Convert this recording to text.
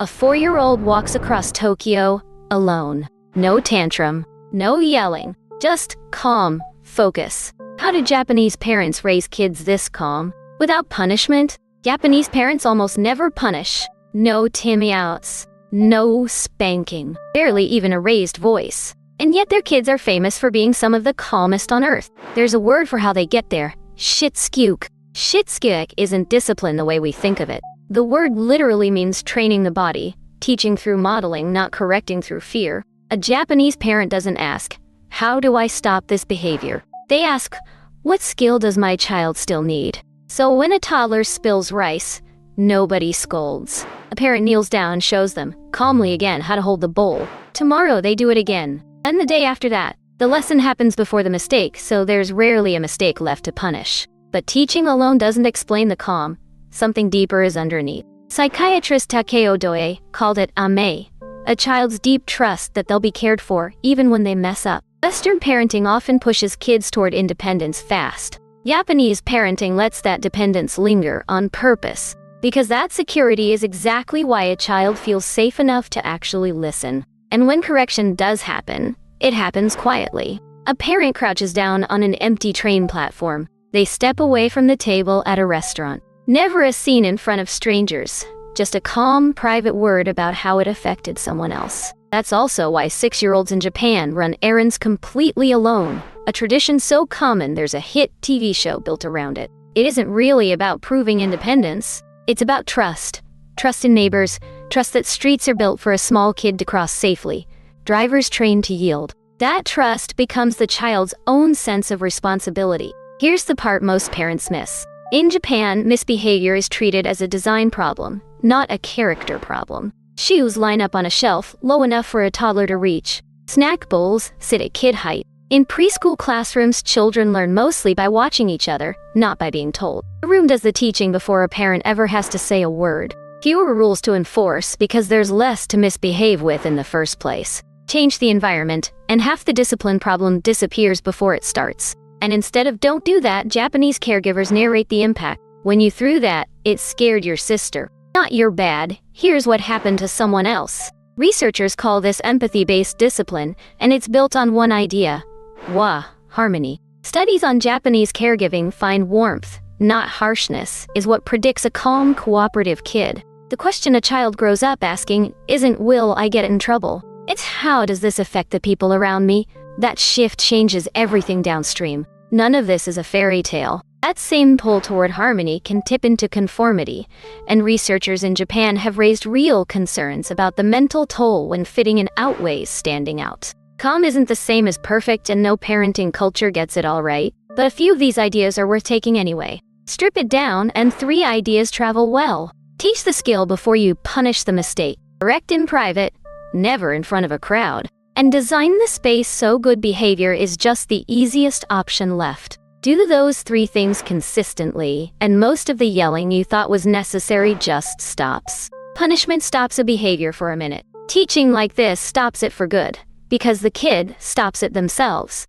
A 4-year-old walks across Tokyo, alone. No tantrum, no yelling, just calm, focus. How do Japanese parents raise kids this calm? Without punishment? Japanese parents almost never punish. No timeouts, no spanking, barely even a raised voice. And yet their kids are famous for being some of the calmest on earth. There's a word for how they get there: Shitsuke. Shitsuke isn't discipline the way we think of it. The word literally means training the body, teaching through modeling, not correcting through fear. A Japanese parent doesn't ask, "How do I stop this behavior?" They ask, "What skill does my child still need?" So when a toddler spills rice, nobody scolds. A parent kneels down and shows them, calmly again, how to hold the bowl. Tomorrow they do it again. And the day after that. The lesson happens before the mistake, so there's rarely a mistake left to punish. But teaching alone doesn't explain the calm. Something deeper is underneath. Psychiatrist Takeo Doi called it ame, a child's deep trust that they'll be cared for even when they mess up. Western parenting often pushes kids toward independence fast. Japanese parenting lets that dependence linger on purpose, because that security is exactly why a child feels safe enough to actually listen. And when correction does happen, it happens quietly. A parent crouches down on an empty train platform. They step away from the table at a restaurant. Never a scene in front of strangers, just a calm, private word about how it affected someone else. That's also why 6-year-olds in Japan run errands completely alone, a tradition so common there's a hit TV show built around it. It isn't really about proving independence. It's about trust. Trust in neighbors, trust that streets are built for a small kid to cross safely, drivers trained to yield. That trust becomes the child's own sense of responsibility. Here's the part most parents miss. In Japan, misbehavior is treated as a design problem, not a character problem. Shoes line up on a shelf low enough for a toddler to reach. Snack bowls sit at kid height. In preschool classrooms, children learn mostly by watching each other, not by being told. The room does the teaching before a parent ever has to say a word. Fewer rules to enforce because there's less to misbehave with in the first place. Change the environment, and half the discipline problem disappears before it starts. And instead of "don't do that," Japanese caregivers narrate the impact. "When you threw that, it scared your sister. Not your bad. Here's what happened to someone else." Researchers call this empathy-based discipline, and it's built on one idea: harmony. Studies on Japanese caregiving find warmth, not harshness, is what predicts a calm, cooperative kid. The question a child grows up asking isn't "will I get in trouble?" It's "how does this affect the people around me?" That shift changes everything downstream. None of this is a fairy tale. That same pull toward harmony can tip into conformity, and researchers in Japan have raised real concerns about the mental toll when fitting in outweighs standing out. Calm isn't the same as perfect, and no parenting culture gets it all right, but a few of these ideas are worth taking anyway. Strip it down, and 3 ideas travel well. Teach the skill before you punish the mistake. Correct in private, never in front of a crowd. And design the space so good behavior is just the easiest option left. Do those 3 things consistently, and most of the yelling you thought was necessary just stops. Punishment stops a behavior for a minute. Teaching like this stops it for good, because the kid stops it themselves.